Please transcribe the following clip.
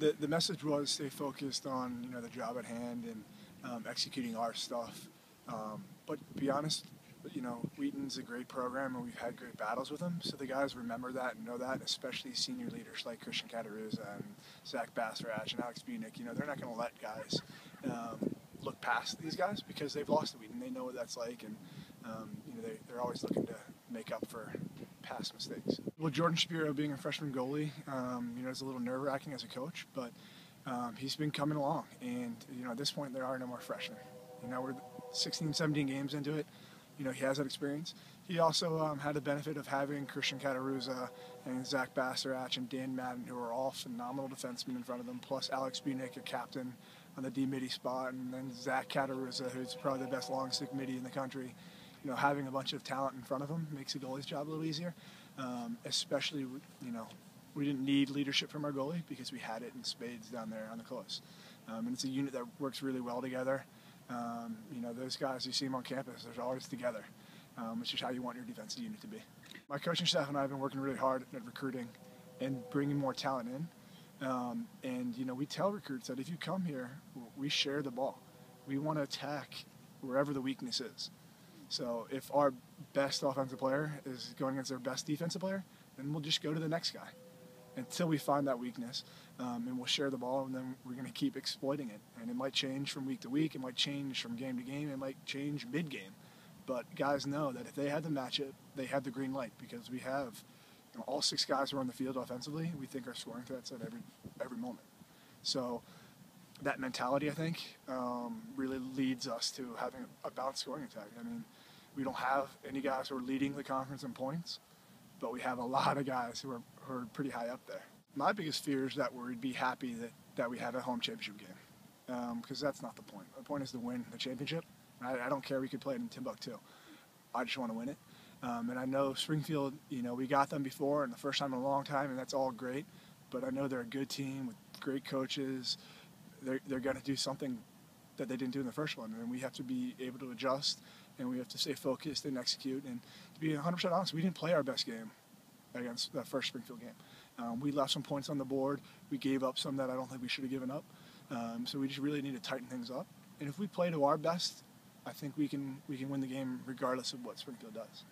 The message was stay focused on the job at hand and executing our stuff. But to be honest, Wheaton's a great program and we've had great battles with them. So the guys remember that and know that, especially senior leaders like Christian Cataruzza and Zach Basarach and Alex Buenick. They're not going to let guys look past these guys because they've lost to Wheaton. They know what that's like, and they're always looking to make up for past mistakes. Well, Jordan Shapiro being a freshman goalie, it's a little nerve-wracking as a coach, but he's been coming along, and at this point there are no more freshmen. We're 16, 17 games into it. He has that experience. He also had the benefit of having Christian Cataruzza and Zach Basarach and Dan Madden, who are all phenomenal defensemen in front of them, plus Alex Buenick, a captain on the D-midi spot, and then Zach Cataruzza, who's probably the best long-stick midi in the country. Having a bunch of talent in front of him makes the goalie's job a little easier. Especially, we didn't need leadership from our goalie because we had it in spades down there on the coast. And it's a unit that works really well together. Those guys, you see them on campus, they're always together, which is how you want your defensive unit to be. My coaching staff and I have been working really hard at recruiting and bringing more talent in. We tell recruits that if you come here, we share the ball. We want to attack wherever the weakness is. So if our best offensive player is going against their best defensive player, then we'll just go to the next guy until we find that weakness, and we'll share the ball, and then we're going to keep exploiting it. And it might change from week to week. It might change from game to game. It might change mid-game. But guys know that if they have the matchup, they have the green light because we have all 6 guys who are on the field offensively. We think are scoring threats at every moment. So that mentality, I think, really leads us to having a balanced scoring attack. We don't have any guys who are leading the conference in points, but we have a lot of guys who are pretty high up there. My biggest fear is that we'd be happy that we have a home championship game, because that's not the point. The point is to win the championship. I don't care we could play it in Timbuktu. I just want to win it. And I know Springfield, we got them before and the first time in a long time, and that's all great. But I know they're a good team with great coaches. They're going to do something that they didn't do in the first one, and we have to be able to adjust, and we have to stay focused and execute. And to be 100% honest, we didn't play our best game against that first Springfield game. We left some points on the board. We gave up some that I don't think we should have given up. So we just really need to tighten things up. And if we play to our best, I think we can win the game regardless of what Springfield does.